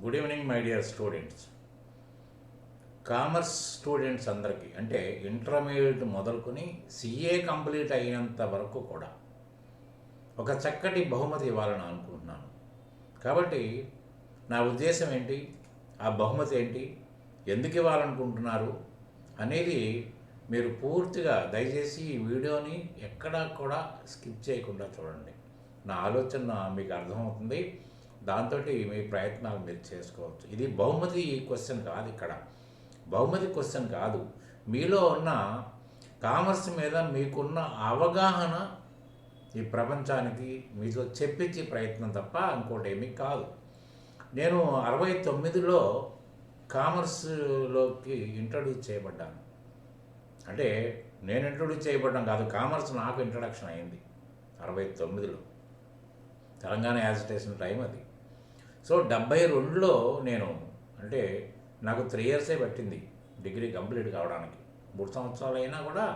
Good evening my dear students. Commerce students అందరికీ అంటే intermediate మొదలుకొని సిఏ కంప్లీట్ అయ్యేంత వరకు కూడా ఒక చక్కటి బహుమతి ఇవ్వాలని అనుకుంటున్నాను. కాబట్టి నా ఉద్దేశం ఏంటి, ఆ బహుమతి ఏంటి, ఎందుకు ఇవ్వాలనుకుంటున్నారు అనేది మీరు పూర్తిగా దయచేసి ఈ వీడియోని ఎక్కడా కూడా స్కిప్ చేయకుండా చూడండి. నా ఆలోచన మీకు అర్థమవుతుంది. దాంతో మీ ప్రయత్నాలు మీరు చేసుకోవచ్చు. ఇది బహుమతి క్వశ్చన్ కాదు, ఇక్కడ బహుమతి క్వశ్చన్ కాదు. మీలో ఉన్న కామర్స్ మీద మీకున్న అవగాహన ఈ ప్రపంచానికి మీతో చెప్పించే ప్రయత్నం తప్ప ఇంకోటి ఏమీ కాదు. నేను 69లో కామర్స్లోకి ఇంట్రడ్యూస్ చేయబడ్డాను. అంటే నేను ఇంట్రడ్యూస్ చేయబడ్డాను కాదు, కామర్స్ నాకు ఇంట్రడక్షన్ అయింది 69లో. తెలంగాణ యాజిటేషన్ టైం అది. సో 72లో నేను, అంటే నాకు 3 ఇయర్సే పట్టింది డిగ్రీ కంప్లీట్ కావడానికి. 3 సంవత్సరాలు అయినా కూడా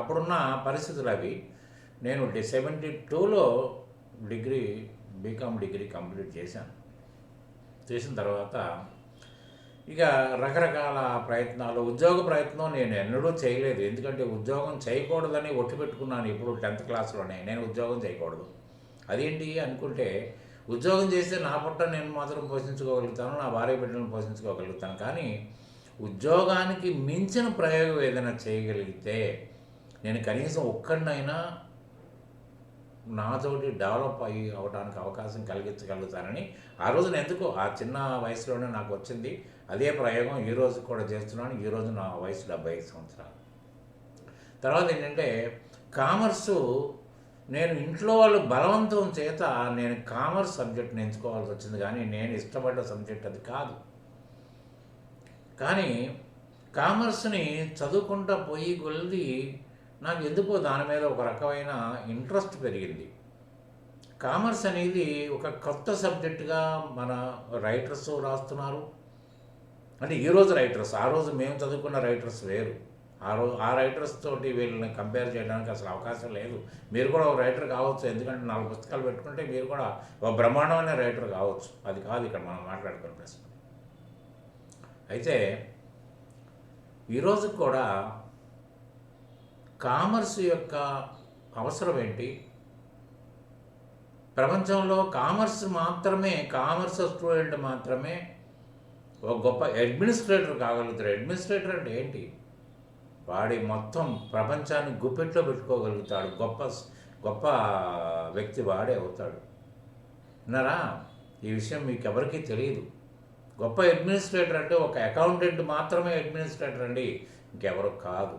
అప్పుడున్న పరిస్థితులు అవి. నేను 72లో బీకామ్ డిగ్రీ కంప్లీట్ చేశాను. చేసిన తర్వాత ఇక రకరకాల ప్రయత్నాలు, ఉద్యోగ ప్రయత్నం నేను ఎన్నడూ చేయలేదు. ఎందుకంటే ఉద్యోగం చేయకూడదని ఒట్టు పెట్టుకున్నాను ఇప్పుడు 10th క్లాస్లోనే. నేను ఉద్యోగం చేయకూడదు, అదేంటి అనుకుంటే, ఉద్యోగం చేస్తే నా పుట్ట నేను మాత్రం పోషించుకోగలుగుతాను, నా భార్య బిడ్డలను పోషించుకోగలుగుతాను. కానీ ఉద్యోగానికి మించిన ప్రయోగం ఏదైనా చేయగలిగితే నేను కనీసం ఒక్కడినైనా నాతోటి డెవలప్ అవడానికి అవకాశం కలిగించగలుగుతానని ఆ రోజున ఎందుకో ఆ చిన్న వయసులోనే నాకు వచ్చింది. అదే ప్రయోగం ఈ రోజు కూడా చేస్తున్నాను. ఈరోజు నా వయసు 75 సంవత్సరాలు. తర్వాత ఏంటంటే కామర్సు, నేను ఇంట్లో వాళ్ళు బలవంతం చేత నేను కామర్స్ సబ్జెక్ట్ని ఎంచుకోవాల్సి వచ్చింది. కానీ నేను ఇష్టపడ్డ సబ్జెక్ట్ అది కాదు. కానీ కామర్స్ని చదువుకుంటా పోయి కొలిది నాకు ఎందుకో దాని మీద ఒక రకమైన ఇంట్రెస్ట్ పెరిగింది. కామర్స్ అనేది ఒక కొత్త సబ్జెక్టుగా మన రైటర్స్ రాస్తున్నారు. అంటే ఈరోజు రైటర్స్, ఆ రోజు మేము చదువుకున్న రైటర్స్ వేరు. ఆ రైటర్స్ తోటి వీళ్ళని కంపేర్ చేయడానికి అసలు అవకాశం లేదు. మీరు కూడా ఒక రైటర్ కావచ్చు, ఎందుకంటే 4 పుస్తకాలు పెట్టుకుంటే మీరు కూడా ఒక బ్రహ్మాండమైన రైటర్ కావచ్చు. అది కాదు ఇక్కడ మనం మాట్లాడుకునే ప్రశ్న. అయితే ఈరోజు కూడా కామర్స్ యొక్క అవసరం ఏంటి, ప్రపంచంలో కామర్స్ స్టూడెంట్ మాత్రమే ఒక గొప్ప అడ్మినిస్ట్రేటర్ కాగలుగుతారు. అడ్మినిస్ట్రేటర్ అంటే ఏంటి, వాడి మొత్తం ప్రపంచాన్ని గుప్పెట్లో పెట్టుకోగలుగుతాడు. గొప్ప వ్యక్తి వాడే అవుతాడు. విన్నారా? ఈ విషయం మీకు ఎవరికీ తెలియదు. గొప్ప అడ్మినిస్ట్రేటర్ అంటే ఒక అకౌంటెంట్ మాత్రమే అడ్మినిస్ట్రేటర్ అండి, ఇంకెవరు కాదు.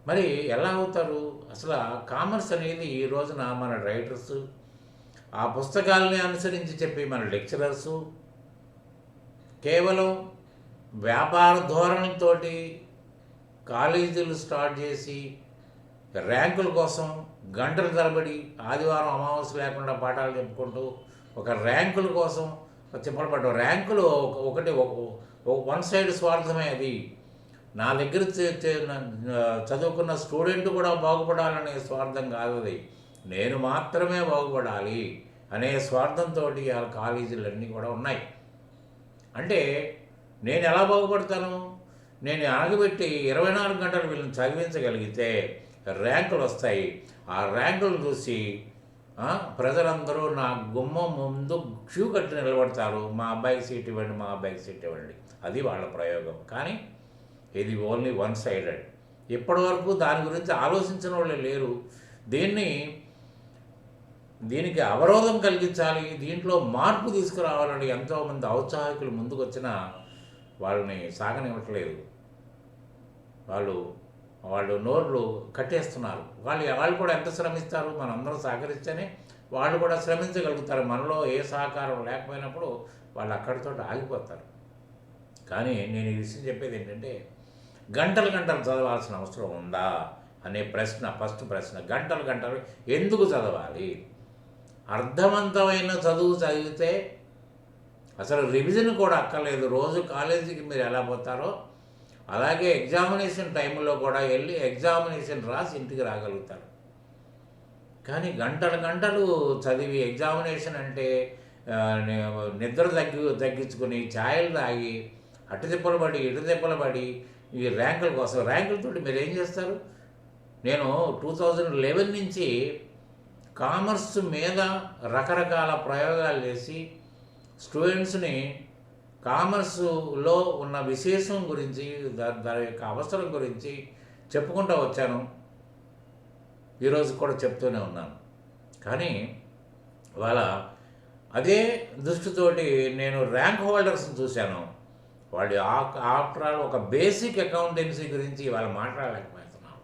మరి ఎలా అవుతారు? అసలు కామర్స్ అనేది ఈ రోజున మన రైటర్స్, ఆ పుస్తకాలని అనుసరించి చెప్పి మన లెక్చరర్సు కేవలం వ్యాపార ధోరణితోటి కాలేజీలు స్టార్ట్ చేసి ర్యాంకుల కోసం గంటల తరబడి ఆదివారం అమావాస్య లేకుండా పాఠాలు చెప్పుకుంటూ ఒక ర్యాంకుల కోసం చెప్పబడ్డ ర్యాంకులు ఒకటి వన్ సైడ్ స్వార్థమే. అది నా దగ్గర చదువుకున్న స్టూడెంట్ కూడా బాగుపడాలనే స్వార్థం కాదు. అది నేను మాత్రమే బాగుపడాలి అనే స్వార్థంతో ఆ కాలేజీలన్నీ కూడా ఉన్నాయి. అంటే నేను ఎలా బాగుపడతాను? నేను ఆగబెట్టి 24 గంటలు వీళ్ళని చదివించగలిగితే ర్యాంకులు వస్తాయి. ఆ ర్యాంకులు చూసి ప్రజలందరూ నా గుమ్మం ముందు క్యూ కట్టి నిలబడతారు. మా అబ్బాయికి సీట్ ఇవ్వండి, మా అబ్బాయికి సీట్ ఇవ్వండి. అది వాళ్ళ ప్రయోగం. కానీ ఇది ఓన్లీ వన్ సైడెడ్. ఇప్పటి వరకు దాని గురించి ఆలోచించిన వాళ్ళే లేరు. దీనికి అవరోధం కలిగించాలి, దీంట్లో మార్పు తీసుకురావాలని ఎంతోమంది ఔత్సాహికులు ముందుకు వచ్చినా వాళ్ళని సాగనివ్వట్లేదు. వాళ్ళు నోర్లు కట్టేస్తున్నారు. వాళ్ళు కూడా ఎంత శ్రమిస్తారు? మనందరం సహకరిస్తేనే వాళ్ళు కూడా శ్రమించగలుగుతారు. మనలో ఏ సహకారం లేకపోయినప్పుడు వాళ్ళు అక్కడితో ఆగిపోతారు. కానీ నేను ఈ విషయం చెప్పేది ఏంటంటే, గంటలు చదవాల్సిన అవసరం ఉందా అనే ప్రశ్న, ఫస్ట్ ప్రశ్న. గంటలు ఎందుకు చదవాలి? అర్థవంతమైన చదువు చదివితే అసలు రివిజన్ కూడా అక్కర్లేదు. రోజు కాలేజీకి మీరు ఎలా పోతారో అలాగే ఎగ్జామినేషన్ టైంలో కూడా వెళ్ళి ఎగ్జామినేషన్ రాసి ఇంటికి రాగలుగుతారు. కానీ గంటలు చదివి ఎగ్జామినేషన్ అంటే నిద్ర తగ్గించుకొని ఛాయలు తాగి అటు తిప్పలు పడి ఇటు తిప్పలు పడి ఈ ర్యాంకుల కోసం ర్యాంకులతోటి మీరు ఏం చేస్తారు? నేను 2011 నుంచి కామర్స్ మీద రకరకాల ప్రయోగాలు చేసి స్టూడెంట్స్ని కామర్సులో ఉన్న విశేషం గురించి దాని యొక్క అవసరం గురించి చెప్పుకుంటూ వచ్చాను. ఈరోజు కూడా చెప్తూనే ఉన్నాను. కానీ ఇవాళ అదే దృష్టితోటి నేను ర్యాంక్ హోల్డర్స్ని చూశాను. వాళ్ళు ఆఫ్టర్ ఆల్ ఒక బేసిక్ అకౌంటెన్సీ గురించి ఇవాళ మాట్లాడలేకపోతున్నారు.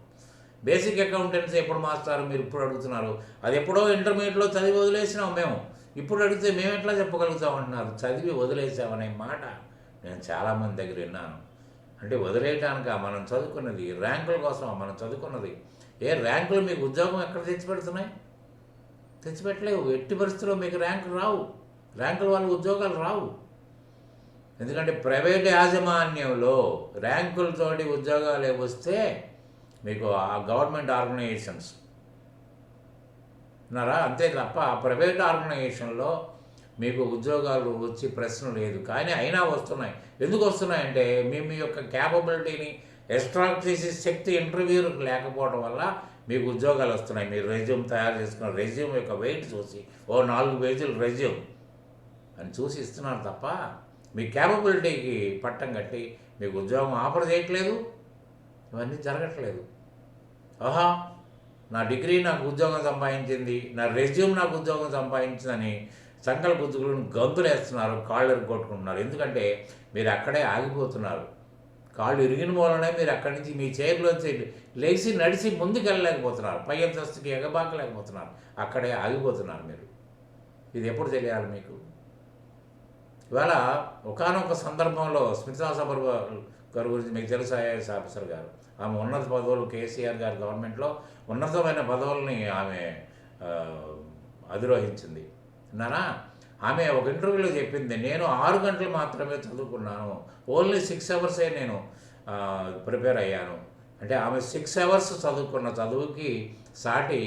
బేసిక్ అకౌంటెన్సీ ఎప్పుడు మాస్తారు మీరు ఇప్పుడు అడుగుతున్నారు? అది ఎప్పుడో ఇంటర్మీడియట్లో చదివి వదిలేసినాం మేము. ఇప్పుడు అడిగితే మేము ఎట్లా చెప్పగలుగుతామంటున్నారు? చదివి వదిలేసామనే మాట నేను చాలామంది దగ్గర విన్నాను. అంటే వదిలేయటానిక మనం చదువుకున్నది? ర్యాంకుల కోసం మనం చదువుకున్నది? ఏ ర్యాంకులు మీకు ఉద్యోగం ఎక్కడ తెచ్చిపెడుతున్నాయి? తెచ్చిపెట్టలేవు. ఎట్టి పరిస్థితుల్లో మీకు ర్యాంకులు రావు. ర్యాంకుల వల్ల ఉద్యోగాలు రావు. ఎందుకంటే ప్రైవేట్ యాజమాన్యంలో ర్యాంకులతోటి ఉద్యోగాలు వస్తే మీకు ఆ గవర్నమెంట్ ఆర్గనైజేషన్స్ ఉన్నారా? అంతే తప్ప ప్రైవేట్ ఆర్గనైజేషన్లో మీకు ఉద్యోగాలు వచ్చి ప్రశ్న లేదు. కానీ అయినా వస్తున్నాయి. ఎందుకు వస్తున్నాయంటే మీ యొక్క క్యాపబిలిటీని ఎక్స్ట్రాక్ట్ చేసే శక్తి ఇంటర్వ్యూలకు లేకపోవడం వల్ల మీకు ఉద్యోగాలు వస్తున్నాయి. మీరు రెజ్యూమ్ తయారు చేసుకున్న రెజ్యూమ్ యొక్క వెయిట్ చూసి 4 పేజీలు రెజ్యూమ్ అని చూసి ఇస్తున్నారు తప్ప మీ క్యాపబిలిటీకి పట్టం కట్టి మీకు ఉద్యోగం ఆఫర్ చేయట్లేదు. ఇవన్నీ జరగట్లేదు. ఆహా, నా డిగ్రీ నాకు ఉద్యోగం సంపాదించింది, నా రెజ్యూమ్ నాకు ఉద్యోగం సంపాదించిందని సంకల గుద్దుకులను గంతులు వేస్తున్నారు, కాళ్ళు ఎరుగొట్టుకుంటున్నారు. ఎందుకంటే మీరు అక్కడే ఆగిపోతున్నారు. కాళ్ళు ఇరిగిన మూలనే మీరు అక్కడి నుంచి మీ చైర్లోంచి లేచి నడిచి ముందుకు వెళ్ళలేకపోతున్నారు. పై అంతస్తుకి ఎగబాకలేకపోతున్నారు. అక్కడే ఆగిపోతున్నారు మీరు. ఇది ఎప్పుడు తెలియాలి మీకు? ఇవాళ ఒకానొక సందర్భంలో స్మితా సబర్వాల్ గారి గురించి మీకు తెలుసు, ఐఏఎస్ ఆఫీసర్ గారు. ఆమె ఉన్నత పదవులు కేసీఆర్ గారి గవర్నమెంట్లో ఉన్నతమైన పదవుల్ని ఆమె అధిరోహించింది. విన్నారా? ఆమె ఒక ఇంటర్వ్యూలో చెప్పింది, నేను 6 గంటలు మాత్రమే చదువుకున్నాను, ఓన్లీ 6 అవర్సే నేను ప్రిపేర్ అయ్యాను. అంటే ఆమె 6 అవర్స్ చదువుకున్న చదువుకి సాటి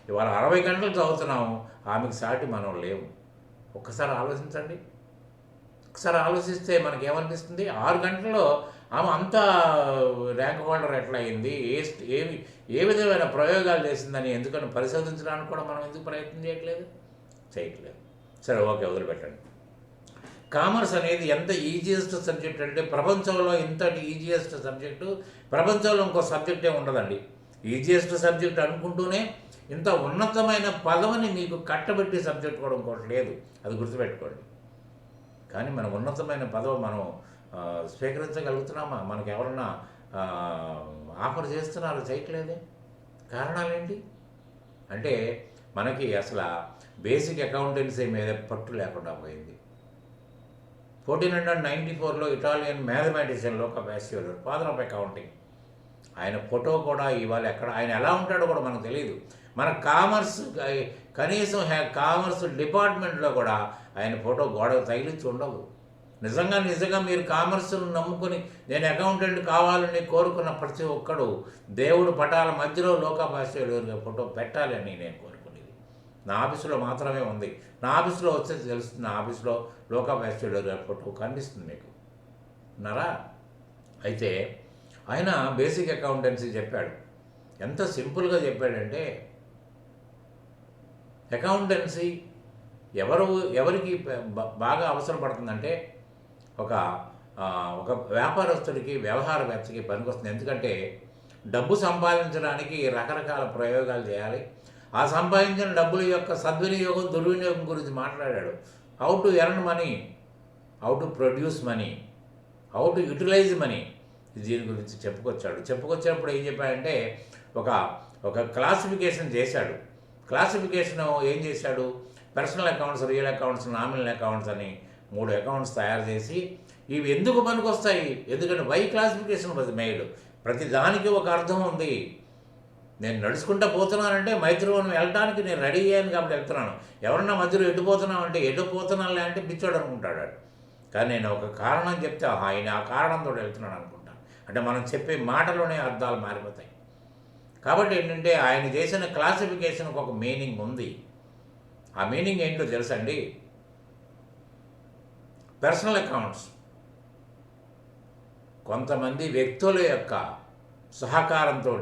ఇవాళ 60 గంటలు చదువుతున్నాము. ఆమెకు సాటి మనం లేవు. ఒక్కసారి ఆలోచించండి. ఒకసారి ఆలోచిస్తే మనకేమనిపిస్తుంది? 6 గంటల్లో ఆమె అంత ర్యాంక్ హోల్డర్ ఎట్లా అయింది, ఏ విధమైన ప్రయోగాలు చేసిందని ఎందుకని పరిశోధించడానికి కూడా మనం ఎందుకు ప్రయత్నం చేయట్లేదు. సరే, ఓకే, వదిలిపెట్టండి. కామర్స్ అనేది ఎంత ఈజియెస్ట్ సబ్జెక్ట్ అంటే ప్రపంచంలో ఇంతటి ఈజియెస్ట్ సబ్జెక్టు ప్రపంచంలో ఇంకో సబ్జెక్టే ఉండదండి. ఈజియెస్ట్ సబ్జెక్ట్ అనుకుంటూనే ఇంత ఉన్నతమైన పదవిని మీకు కట్టబెట్టే సబ్జెక్ట్ కూడా ఇంకోటి లేదు. అది గుర్తుపెట్టుకోండి. కానీ మనం ఉన్నతమైన పదవి మనం స్వీకరించగలుగుతున్నామా? మనకు ఎవరన్నా ఆఫర్ చేస్తున్నారు? చేయట్లేదే. కారణాలేంటి అంటే మనకి అసలు బేసిక్ అకౌంటెన్సీ మీద పట్టు లేకుండా పోయింది. 1494లో Italian mathematician Lokah పాసియోలి, father of accounting, ఆయన ఫోటో కూడా ఇవాళ ఎక్కడ, ఆయన ఎలా ఉంటాడో కూడా మనకు తెలియదు. మన కామర్స్ కనీసం కామర్స్ డిపార్ట్మెంట్లో కూడా ఆయన ఫోటో గోడకు తగిలించి ఉండదు. నిజంగా మీరు కామర్స్ను నమ్ముకొని నేను అకౌంటెంట్ కావాలని కోరుకున్న ప్రతి ఒక్కడు దేవుడు పటాల మధ్యలో లోకా పాసియోలి ఫోటో పెట్టాలి అని నేను కోరుకునేది. నా ఆఫీసులో మాత్రమే ఉంది. నా ఆఫీసులో వస్తే తెలుస్తుంది. నా ఆఫీసులో లోకా పాసియోలి ఫోటో కనిపిస్తుంది మీకు. ఉన్నారా? అయితే ఆయన బేసిక్ అకౌంటెన్సీ చెప్పాడు. ఎంత సింపుల్గా చెప్పాడంటే, అకౌంటెన్సీ ఎవరికి బాగా అవసరపడుతుందంటే ఒక వ్యాపారస్తుడికి, వ్యవహారవేత్తకి పనికొస్తుంది. ఎందుకంటే డబ్బు సంపాదించడానికి రకరకాల ప్రయోగాలు చేయాలి. ఆ సంపాదించిన డబ్బుల యొక్క సద్వినియోగం, దుర్వినియోగం గురించి మాట్లాడాడు. How to earn money, how to produce money, how to utilise money, దీని గురించి చెప్పుకొచ్చినప్పుడు ఏం చెప్పాడంటే ఒక క్లాసిఫికేషన్ చేశాడు. క్లాసిఫికేషన్ ఏం చేశాడు? Personal accounts, real accounts, nominal accounts అని 3 అకౌంట్స్ తయారు చేసి ఇవి ఎందుకు పనికొస్తాయి? ఎందుకంటే వై క్లాసిఫికేషన్ వాజ్ మేడ్. ప్రతి దానికి ఒక అర్థం ఉంది. నేను నడుచుకుంటూ పోతున్నానంటే మైత్రివనం వెళ్ళడానికి నేను రెడీ అయ్యాను కాబట్టి వెళ్తున్నాను. ఎవరన్నా మధ్యలో ఎటుపోతున్నావు అంటే ఎటుపోతున్నానులే అంటే పిచ్చోడు అనుకుంటాడు. కానీ నేను ఒక కారణం చెప్తే ఆయన ఆ కారణంతో వెళ్తున్నాను అనుకుంటాను. అంటే మనం చెప్పే మాటలోనే అర్థాలు మారిపోతాయి. కాబట్టి ఏంటంటే ఆయన చేసిన క్లాసిఫికేషన్కి ఒక మీనింగ్ ఉంది. ఆ మీనింగ్ ఏంటో తెలుసండి? పర్సనల్ అకౌంట్స్, కొంతమంది వ్యక్తుల యొక్క సహకారంతో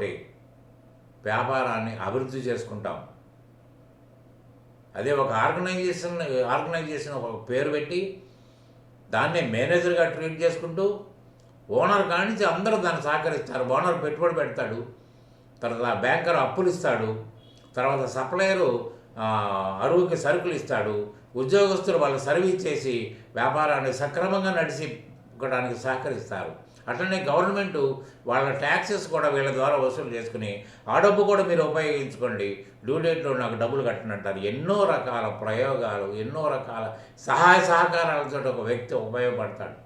వ్యాపారాన్ని అభివృద్ధి చేసుకుంటాం. అదే ఒక ఆర్గనైజేషన్ ఒక పేరు పెట్టి దాన్నే మేనేజర్గా ట్రీట్ చేసుకుంటూ ఓనర్ కానించి అందరూ దాన్ని సహకరిస్తారు. ఓనర్ పెట్టుబడి పెడతాడు, తర్వాత బ్యాంకర్ అప్పులు ఇస్తాడు, తర్వాత సప్లయరు అరువుకి సరుకులు ఇస్తాడు, ఉద్యోగస్తులు వాళ్ళు సర్వీస్ చేసి వ్యాపారాన్ని సక్రమంగా నడిచిపోవడానికి సహకరిస్తారు. అట్లనే గవర్నమెంట్ వాళ్ళ ట్యాక్సెస్ కూడా వీళ్ళ ద్వారా వసూలు చేసుకుని ఆ డబ్బు కూడా మీరు ఉపయోగించుకోండి, డ్యూ డేట్లో నాకు డబ్బులు కట్టనంటారు. ఎన్నో రకాల ప్రయోగాలు, ఎన్నో రకాల సహాయ సహకారాలతో ఒక వ్యక్తి ఉపయోగపడతాడు.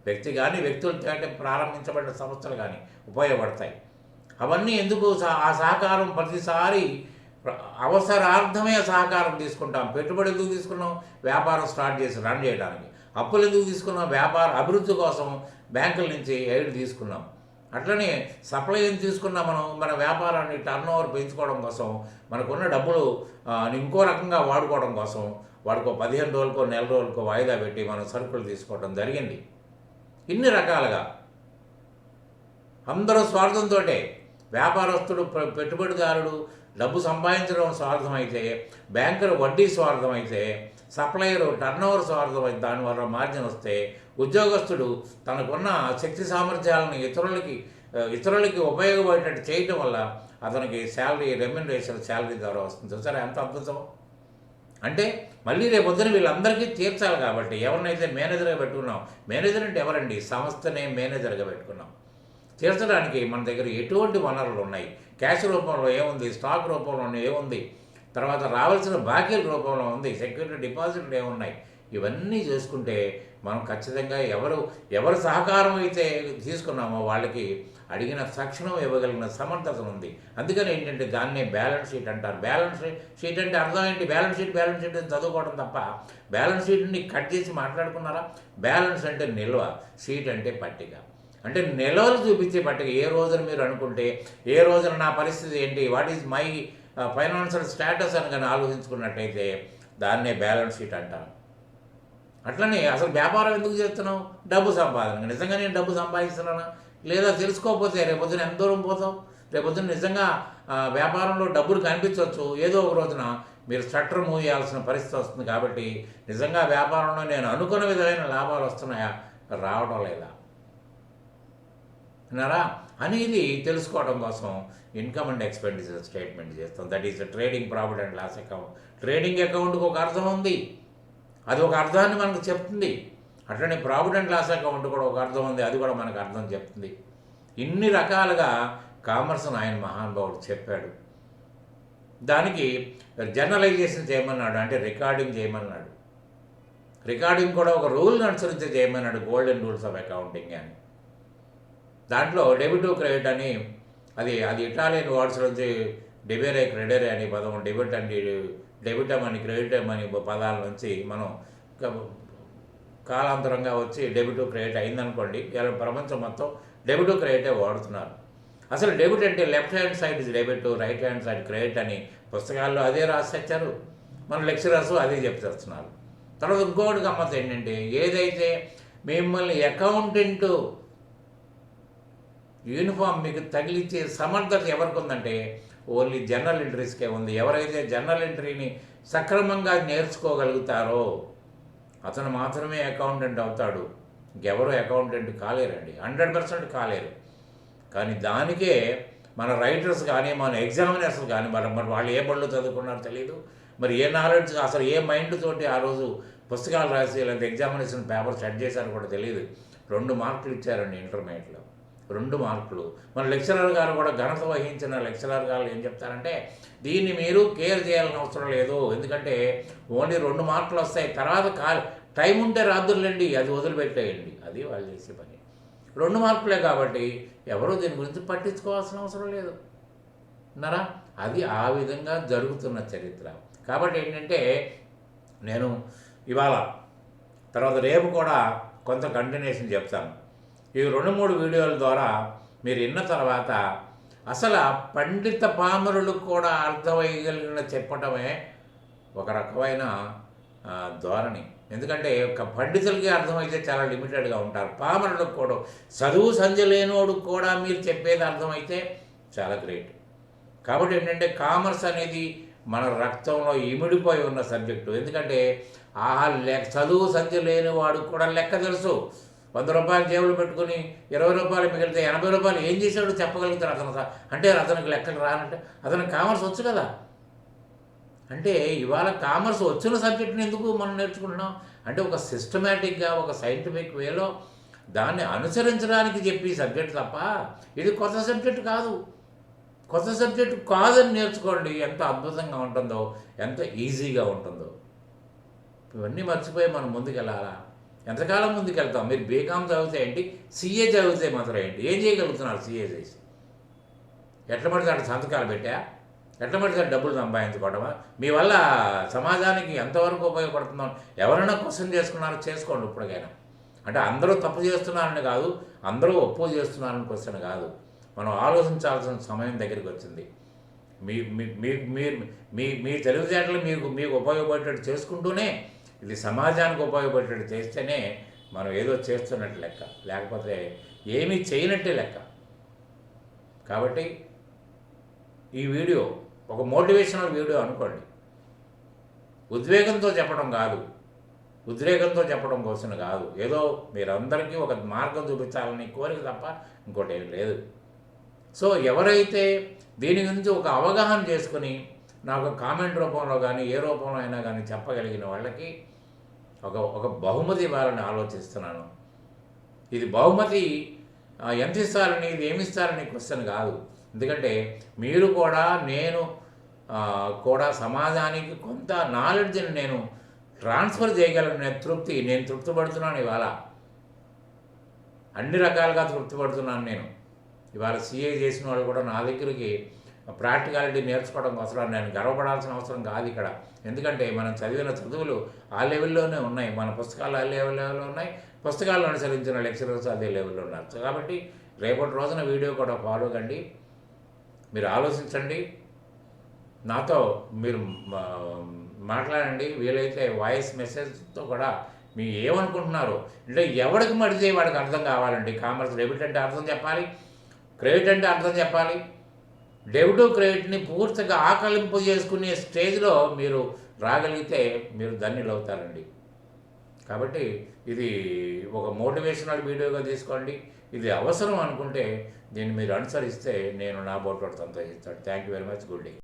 వ్యక్తి కానీ వ్యక్తులతో ప్రారంభించబడిన సంస్థలు కానీ ఉపయోగపడతాయి. అవన్నీ ఎందుకు? ఆ సహకారం ప్రతిసారి అవసరార్థమే సహకారం తీసుకుంటాం. పెట్టుబడి ఎందుకు తీసుకున్నాం? వ్యాపారం స్టార్ట్ చేసి రన్ చేయడానికి. అప్పులు ఎందుకు తీసుకున్నాం? వ్యాపార అభివృద్ధి కోసం బ్యాంకుల నుంచి ఎయిడ్ తీసుకున్నాం. అట్లనే సప్లై ఎందుకు తీసుకున్నాం? మన వ్యాపారాన్ని టర్న్ ఓవర్ పెంచుకోవడం కోసం, మనకున్న డబ్బులు ఇంకో రకంగా వాడుకోవడం కోసం, వాడికో 15 రోజులకో నెల రోజులకో వాయిదా పెట్టి మనం సరుకులు తీసుకోవడం జరిగింది. ఇన్ని రకాలుగా అందరూ స్వార్థంతో, వ్యాపారస్తుడు పెట్టుబడిదారుడు డబ్బు సంపాదించడం స్వార్థమైతే, బ్యాంకర్ వడ్డీ స్వార్థమైతే, సప్లయరు టర్నోవర్ స్వార్థమైతే, దానివల్ల మార్జిన్ వస్తే, ఉద్యోగస్తుడు తనకున్న శక్తి సామర్థ్యాలను ఇతరులకి ఉపయోగపడేటట్టు చేయటం వల్ల అతనికి రెమ్యునరేషన్ శాలరీ ద్వారా వస్తుంది. సరే, ఎంత అద్భుతం! అంటే మళ్ళీ రేపొద్దున వీళ్ళందరికీ తీర్చాలి కాబట్టి ఎవరినైతే మేనేజర్గా పెట్టుకున్నాం, మేనేజర్ అంటే ఎవరండి? సంస్థనే మేనేజర్గా పెట్టుకున్నాం. తీర్చడానికి మన దగ్గర ఎటువంటి వనరులు ఉన్నాయి? క్యాష్ రూపంలో ఏముంది, స్టాక్ రూపంలో ఏముంది, తర్వాత రావాల్సిన బాకీల రూపంలో ఉంది, సెక్యూరిటీ డిపాజిట్లు ఏమున్నాయి, ఇవన్నీ చేసుకుంటే మనం ఖచ్చితంగా ఎవరు సహకారం అయితే తీసుకున్నామో వాళ్ళకి అడిగిన తక్షణం ఇవ్వగలిగిన సమర్థత ఉంది. అందుకని ఏంటంటే దాన్నే బ్యాలెన్స్ షీట్ అంటారు. బ్యాలెన్స్ షీట్ అంటే అర్థం ఏంటి? బ్యాలెన్స్ షీట్ చదువుకోవడం తప్ప బ్యాలెన్స్ షీట్ని కట్ చేసి మాట్లాడుకున్నారా? బ్యాలెన్స్ అంటే నిల్వ, షీట్ అంటే పట్టిక. అంటే నిల్వలు చూపించే పట్టిక. ఏ రోజున మీరు అనుకుంటే, ఏ రోజున నా పరిస్థితి ఏంటి, what is my financial status అని కానీ ఆలోచించుకున్నట్టయితే దాన్నే బ్యాలెన్స్ షీట్ అంటారు. అట్లనే అసలు వ్యాపారం ఎందుకు చేస్తున్నావు? డబ్బు సంపాదన. నిజంగా నేను డబ్బు సంపాదిస్తున్నానా లేదా తెలుసుకోకపోతే రేపొద్దున ఎంత దూరం పోతావు? రేపొద్దున నిజంగా వ్యాపారంలో డబ్బులు కనిపించవచ్చు, ఏదో ఒక రోజున మీరు స్ట్రక్చర్ మూవ్ చేయాల్సిన పరిస్థితి వస్తుంది. కాబట్టి నిజంగా వ్యాపారంలో నేను అనుకున్న విధమైన లాభాలు వస్తున్నాయా, రావడం లేదా విన్నారా అనేది తెలుసుకోవడం కోసం ఇన్కమ్ అండ్ ఎక్స్పెండిచర్ స్టేట్మెంట్ చేస్తాం. That is trading profit and loss account. Trading అకౌంట్కి ఒక అర్థం ఉంది, అది ఒక అర్థాన్ని మనకు చెప్తుంది. అట్లనే ప్రాఫిట్ అండ్ లాస్ అకౌంట్ కూడా ఒక అర్థం ఉంది, అది కూడా మనకు అర్థం చెప్తుంది. ఇన్ని రకాలుగా కామర్స్ ఆయన మహానుభావుడు చెప్పాడు. దానికి జర్నలైజేషన్ చేయమన్నాడు, అంటే రికార్డింగ్ చేయమన్నాడు. రికార్డింగ్ కూడా ఒక రూల్ని అనుసరించి చేయమన్నాడు, గోల్డెన్ రూల్స్ ఆఫ్ అకౌంటింగ్ అని. దాంట్లో డెబిట్ క్రెడిట్ అని, అది ఇటాలియన్ వర్డ్స్ నుంచి డెబెరే క్రెడెరే అని పదం, డెబిటమ్ అని క్రెడిటమ్ అని పదాల నుంచి మనం కాలాంతరంగా వచ్చి డెబిట్ క్రెడిట్ అయిందనుకోండి. ఇలా ప్రపంచం మొత్తం డెబిట్ క్రెడిటే వాడుతున్నారు. అసలు డెబిట్ అంటే left hand side is debit, right hand side credit అని పుస్తకాల్లో అదే రాసి తెచ్చారు. మన లెక్చరర్స్ అదే చెప్తున్నారు. తర్వాత ఇంకొకటి గమ్మత్ ఏంటంటే, ఏదైతే మిమ్మల్ని అకౌంటెంట్ యూనిఫామ్ మీకు తగిలిచ్చే సమర్థత ఎవరికి ఉందంటే ఓన్లీ జనరల్ ఎంట్రీస్కే ఉంది. ఎవరైతే జనరల్ ఎంట్రీని సక్రమంగా నేర్చుకోగలుగుతారో అతను మాత్రమే అకౌంటెంట్ అవుతాడు. ఇంకెవరూ అకౌంటెంట్ కాలేరండి, 100% కాలేరు. కానీ దానికే మన రైటర్స్ కానీ, మన ఎగ్జామినర్స్ కానీ, మరి వాళ్ళు ఏ బళ్ళు చదువుకున్నారో తెలియదు, మరి ఏ నాలెడ్జ్, అసలు ఏ మైండ్ తోటి ఆ రోజు పుస్తకాలు రాసి లేదా ఎగ్జామినేషన్ పేపర్ సెట్ చేశారో కూడా తెలియదు. 2 మార్కులు ఇచ్చారండి ఇంటర్మీడియట్లో, 2 మార్కులు. మన లెక్చరర్ గారు కూడా, ఘనత వహించిన లెక్చరర్ గారు ఏం చెప్తారంటే, దీన్ని మీరు కేర్ చేయాల్సిన అవసరం లేదు, ఎందుకంటే ఓన్లీ 2 మార్కులు వస్తాయి, తర్వాత టైం ఉంటే రాదుర్లేండి, అది వదిలిపెట్టేయండి. అది వాళ్ళు చేసే పని. 2 మార్కులే కాబట్టి ఎవరూ దీని గురించి పట్టించుకోవాల్సిన అవసరం లేదు అన్నారా. అది ఆ విధంగా జరుగుతున్న చరిత్ర. కాబట్టి ఏంటంటే, నేను ఇవాళ తర్వాత రేపు కూడా కొంత కంటిన్యూషన్ చెప్తాను. ఈ 2-3 వీడియోల ద్వారా మీరు విన్న తర్వాత అసలు పండిత పామరులకు కూడా అర్థమయ్యగలిగిన చెప్పటమే ఒక రకమైన ధోరణి. ఎందుకంటే ఒక పండితులకి అర్థమైతే చాలా లిమిటెడ్గా ఉంటారు. పామరులకు కూడా, చదువు సంధ్య లేనోడు కూడా మీరు చెప్పేది అర్థమైతే చాలా గ్రేట్. కాబట్టి ఏంటంటే కామర్స్ అనేది మన రక్తంలో ఇమిడిపోయి ఉన్న సబ్జెక్టు. ఎందుకంటే చదువు సంధ్య లేని వాడు కూడా లెక్క తెలుసు. 100 రూపాయలు జేబులు పెట్టుకుని 20 రూపాయలు మిగిలితే 80 రూపాయలు ఏం చేశాడు చెప్పగలుగుతాడు అతను. అంటే అతనికి లెక్కలు రానంటే అతనికి కామర్స్ వచ్చు కదా. అంటే ఇవాళ కామర్స్ వచ్చిన సబ్జెక్ట్ని ఎందుకు మనం నేర్చుకుంటున్నాం అంటే ఒక సిస్టమేటిక్గా ఒక సైంటిఫిక్ వేలో దాన్ని అనుసరించడానికి చెప్పి సబ్జెక్ట్ తప్ప ఇది కొత్త సబ్జెక్ట్ కాదు. కొత్త సబ్జెక్టు కాదని నేర్చుకోండి, ఎంత అద్భుతంగా ఉంటుందో, ఎంత ఈజీగా ఉంటుందో. ఇవన్నీ మర్చిపోయి మనం ముందుకెళ్ళాలా? ఎంతకాలం ముందుకెళ్తాం? మీరు బీకామ్ చదివితే ఏంటి, సీఏ చదివితే మాత్రం ఏంటి? ఏం చేయగలుగుతున్నారు సీఏ చేసి? ఎట్లా పడితే అట్లా సంతకాలు పెట్టా, ఎట్లా పడితే డబ్బులు సంపాదించుకోవడమా? మీ వల్ల సమాజానికి ఎంతవరకు ఉపయోగపడుతుందో ఎవరైనా క్వశ్చన్ చేసుకున్నారో చేసుకోండి ఇప్పటికైనా. అంటే అందరూ తప్పు చేస్తున్నారని కాదు, అందరూ ఒప్పు చేస్తున్నారని క్వశ్చన్ కాదు. మనం ఆలోచించాల్సిన సమయం దగ్గరికి వచ్చింది. మీ మీ తెలివితేటలు మీకు ఉపయోగపడేటట్టు చేసుకుంటూనే ఇది సమాజానికి ఉపయోగపడేటట్టు చేస్తేనే మనం ఏదో చేస్తున్నట్టు లెక్క, లేకపోతే ఏమీ చేయనట్టే లెక్క. కాబట్టి ఈ వీడియో ఒక మోటివేషనల్ వీడియో అనుకోండి. ఉద్వేగంతో చెప్పడం కాదు, ఉద్రేకంతో చెప్పడం కోసం కాదు, ఏదో మీరందరికీ ఒక మార్గం చూపించాలని కోరిక తప్ప ఇంకోటి ఏం లేదు. సో ఎవరైతే దీని గురించి ఒక అవగాహన చేసుకుని నాకు కామెంట్ రూపంలో కానీ ఏ రూపంలో అయినా కానీ చెప్పగలిగిన వాళ్ళకి ఒక బహుమతి ఇవ్వాలని ఆలోచిస్తున్నాను. ఇది బహుమతి ఎంత ఇస్తారని, ఇది ఏమి ఇస్తారని క్వశ్చన్ కాదు. ఎందుకంటే మీరు కూడా నేను కూడా సమాజానికి కొంత నాలెడ్జ్ని నేను ట్రాన్స్ఫర్ చేయగలను. నేను తృప్తి పడుతున్నాను. ఇవాళ అన్ని రకాలుగా తృప్తి పడుతున్నాను. నేను ఇవాళ సీఏ చేసిన వాళ్ళు కూడా నా దగ్గరికి ప్రాక్టికాలిటీ నేర్చుకోవడం కోసం నేను గర్వపడాల్సిన అవసరం కాదు ఇక్కడ. ఎందుకంటే మనం చదివిన చదువులు ఆ లెవెల్లోనే ఉన్నాయి, మన పుస్తకాలు ఆ లెవెల్లో ఉన్నాయి, పుస్తకాలను అనుసరించిన లెక్చరర్స్ అదే లెవెల్లో ఉన్నారు. కాబట్టి రేపటి రోజున వీడియో కూడా ఫాలో కండి, మీరు ఆలోచించండి, నాతో మీరు మాట్లాడండి. వీలైతే వాయిస్ మెసేజ్తో కూడా మీరు ఏమనుకుంటున్నారు అంటే ఎవరికి మడితే వాడికి అర్థం కావాలండి. కామర్స్ డెబిట్ అంటే అర్థం చెప్పాలి, క్రెడిట్ అంటే అర్థం చెప్పాలి. డెబిట్ క్రెడిట్ని పూర్తిగా ఆకలింపు చేసుకునే స్టేజ్లో మీరు రాగలిగితే మీరు ధన్యులు అవుతారండి. కాబట్టి ఇది ఒక మోటివేషనల్ వీడియోగా తీసుకోండి. ఇది అవసరం అనుకుంటే దీన్ని మీరు అనుసరిస్తే నేను నా బోట్ సంతోషిస్తాను. Thank you very much. Good day.